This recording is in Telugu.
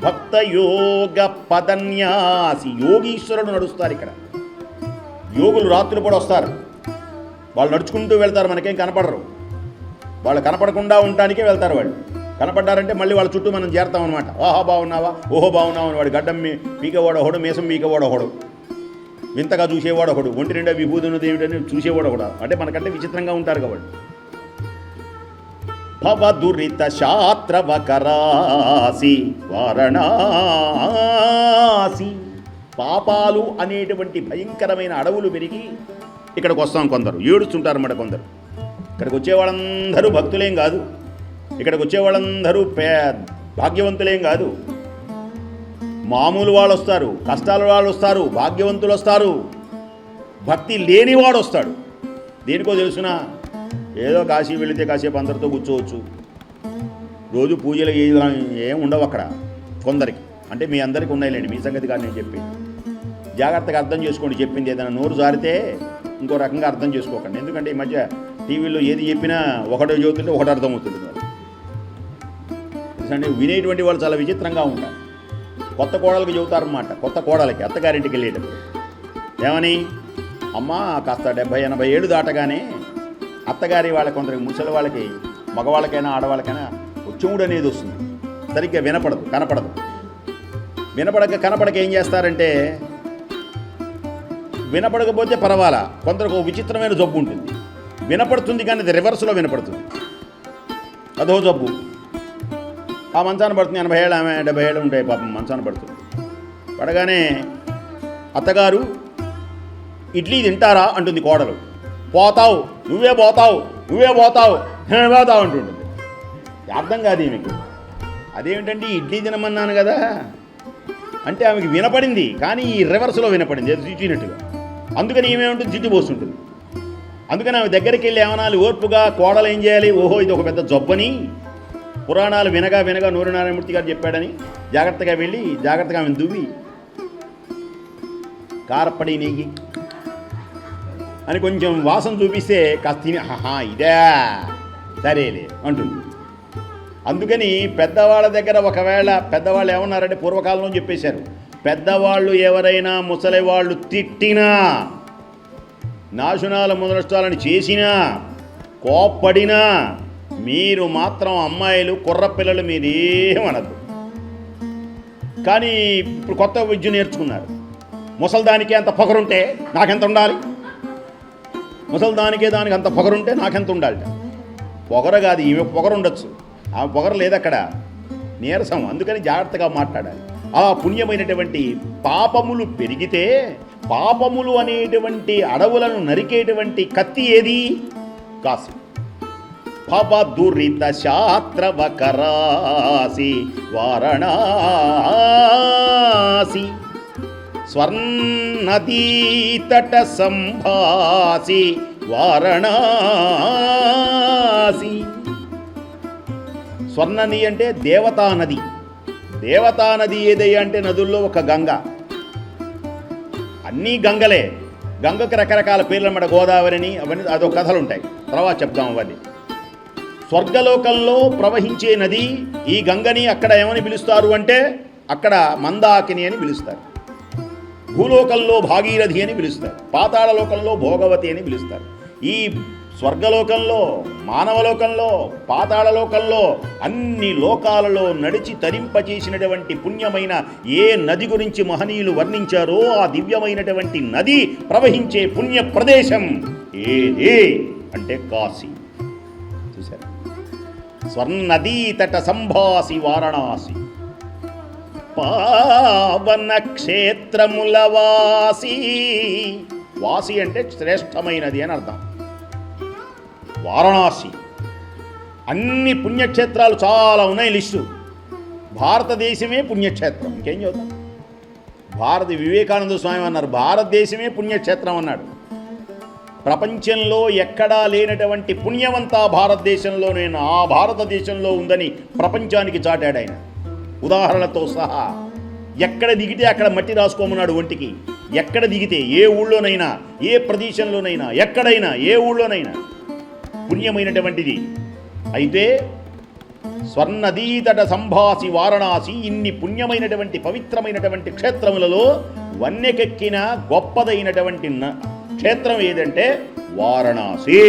భక్త యోగ పదన్యాసి, యోగీశ్వరుడు నడుస్తారు ఇక్కడ. యోగులు రాత్రులు కూడా వస్తారు, వాళ్ళు నడుచుకుంటూ వెళ్తారు, మనకేం కనపడరు. వాళ్ళు కనపడకుండా ఉండటానికే వెళ్తారు. వాళ్ళు కనపడ్డారంటే మళ్ళీ వాళ్ళ చుట్టూ మనం చేరుతాం అనమాట. ఆహా బాగున్నావా, ఓహో బాగున్నావా అని. వాడు గడ్డం పీకేవాడు ఒకడు, మీసం పీకేవాడు ఒకడు, వింతగా చూసేవాడు ఒకడు, ఒంటి నిండా విభూతి ఉన్నది ఏమిటని చూసేవాడు ఒకడు. అంటే మనకంటే విచిత్రంగా ఉంటారు కాబట్టి. భవదురిత శాత్రవకరాసి వారణాసి, పాపాలు అనేటువంటి భయంకరమైన అడవులు పెరిగి ఇక్కడికి వస్తాం. కొందరు ఏడుస్తుంటారన్నమాట. కొందరు ఇక్కడికి వచ్చేవాళ్ళందరూ భక్తులేం కాదు, ఇక్కడికి వచ్చేవాళ్ళందరూ భాగ్యవంతులేం కాదు. మామూలు వాళ్ళు వస్తారు, కష్టాల వాళ్ళు వస్తారు, భాగ్యవంతులు వస్తారు, భక్తి లేనివాడు వస్తాడు. దేనికో తెలుసునా, ఏదో కాశీ వెళితే కాసేపు అందరితో కూర్చోవచ్చు, రోజు పూజలు ఏం ఉండవు అక్కడ కొందరికి. అంటే మీ అందరికీ ఉన్నాయిలేండి, మీ సంగతి కాదు నేను చెప్పి. జాగ్రత్తగా అర్థం చేసుకోండి. చెప్పింది ఏదైనా నోరు జారితే ఇంకో రకంగా అర్థం చేసుకోకండి. ఎందుకంటే ఈ మధ్య టీవీలో ఏది చెప్పినా ఒకటో చదువుతుంటే ఒకటి అర్థమవుతుంది. అంటే వినేటువంటి వాళ్ళు చాలా విచిత్రంగా ఉంటారు. కొత్త కోడలకి చెబుతారన్నమాట. కొత్త కోడలకి అత్తగారింటికి వెళ్ళేటప్పుడు ఏమని, అమ్మ కాస్త 70-80 ఏళ్ళు దాటగానే అత్తగారి వాళ్ళ కొందరికి, ముసలి వాళ్ళకి, మగవాళ్ళకైనా ఆడవాళ్ళకైనా చెవుడు అనేది వస్తుంది. సరిగ్గా వినపడదు, కనపడదు. కనపడక ఏం చేస్తారంటే, వినపడకపోతే పర్వాలా, కొందరికి ఒక విచిత్రమైన జబ్బు ఉంటుంది. వినపడుతుంది కానీ అది రివర్స్లో వినపడుతుంది, అదో జబ్బు. ఆ మంచాన పడుతుంది. 80 ఏళ్ళు, ఆమె 70 ఏళ్ళు ఉంటాయి పాపం, మంచాన పడుతుంది. పడగానే అత్తగారు ఇడ్లీ తింటారా అంటుంది కోడలు. పోతావు, నువ్వే పోతావు, నువ్వే పోతావు, నేనే పోతావు అంటుంటుంది. అర్థం కాదు ఈమెకి. అదేమిటండి ఇడ్లీ తినమన్నాను కదా అంటే ఆమెకి వినపడింది, కానీ ఈ రివర్స్లో వినపడింది, అది చూచినట్టుగా. అందుకని ఏమేముంటుంది, జిడ్డు పోస్తుంటుంది. అందుకని ఆమె దగ్గరికి వెళ్ళి ఏమనాలి, ఓర్పుగా కోడలు ఏం చేయాలి, ఓహో ఇది ఒక పెద్ద జబ్బని పురాణాలు వినగా నూరినారాయణమూర్తి గారు చెప్పాడని జాగ్రత్తగా వెళ్ళి జాగ్రత్తగా ఆమెను దువ్వి కారపడి నెయ్యి అని కొంచెం వాసన చూపిస్తే కాస్త తిని ఇదే సరేలే అంటుంది. అందుకని పెద్దవాళ్ళ దగ్గర ఒకవేళ పెద్దవాళ్ళు ఏమన్నారంటే పూర్వకాలంలో చెప్పేశారు, పెద్దవాళ్ళు ఎవరైనా ముసలి వాళ్ళు తిట్టినా, నాశనాల ముదనష్టాలను చేసినా, కోప్పడినా మీరు మాత్రం అమ్మాయిలు కుర్రపిల్లలు మీరేమనద్దు. కానీ ఇప్పుడు కొత్త విద్య నేర్చుకున్నారు. ముసలిదానికే అంత పొగరుంటే నాకెంత ఉండాలి, ముసలిదానికే దానికి అంత పొగరుంటే నాకెంత ఉండాలి. పొగర కాదు, ఈమె పొగరు ఉండొచ్చు, ఆమె పొగరు లేదక్కడ, నీరసం. అందుకని జాగ్రత్తగా మాట్లాడాలి. ఆ పుణ్యమైనటువంటి పాపములు పెరిగితే, పాపములు అనేటువంటి అడవులను నరికేటువంటి కత్తి ఏది, కాశీ. భవదురిత శాత్రవకరాసి వారణాసి, స్వర్ణదీతట సంభాసి వారణాసి. స్వర్ణనది అంటే దేవతా నది. దేవతా నది ఏదయ్యా అంటే నదుల్లో ఒక గంగ. అన్నీ గంగలే. గంగకు రకరకాల పేర్లు అన్నమాట, గోదావరిని, అవన్నీ అదో కథలు ఉంటాయి, తర్వాత చెప్దాం అవన్నీ. స్వర్గలోకంలో ప్రవహించే నది ఈ గంగని అక్కడ ఏమని పిలుస్తారు అంటే అక్కడ మందాకిని అని పిలుస్తారు. భూలోకంలో భాగీరథి అని పిలుస్తారు. పాతాళలోకంలో భోగవతి అని పిలుస్తారు. ఈ స్వర్గలోకంలో, మానవలోకంలో, పాతాళలోకంలో అన్ని లోకాలలో నడిచి తరింపచేసినటువంటి పుణ్యమైన ఏ నది గురించి మహనీయులు వర్ణించారో ఆ దివ్యమైనటువంటి నది ప్రవహించే పుణ్య ప్రదేశం ఏది అంటే కాశీ. చూశారు, స్వర్ణదీ తట సంభాసి వారణాసి, పావన క్షేత్రముల వాసి. వాసి అంటే శ్రేష్టమైనది అని అర్థం. వారణాసి అన్ని పుణ్యక్షేత్రాలు చాలా ఉన్నాయి లిస్టు. భారతదేశమే పుణ్యక్షేత్రం, ఇంకేం చదువుతాం. వివేకానంద స్వామి అన్నారు భారతదేశమే పుణ్యక్షేత్రం అన్నాడు. ప్రపంచంలో ఎక్కడా లేనటువంటి పుణ్యమంతా భారతదేశంలోనే, ఆ భారతదేశంలో ఉందని ప్రపంచానికి చాటాడు ఆయన ఉదాహరణతో సహా. ఎక్కడ దిగితే అక్కడ మట్టి రాసుకోమన్నాడు ఒంటికి. ఎక్కడ దిగితే, ఏ ఊళ్ళోనైనా, ఏ ప్రదేశంలోనైనా, ఎక్కడైనా, ఏ ఊళ్ళోనైనా పుణ్యమైనటువంటిది. అయితే స్వర్ణదీతట సంభాసి వారణాసి, ఇన్ని పుణ్యమైనటువంటి పవిత్రమైనటువంటి క్షేత్రములలో వన్నెకెక్కిన గొప్పదైనటువంటి క్షేత్రం ఏదంటే వారణాసి.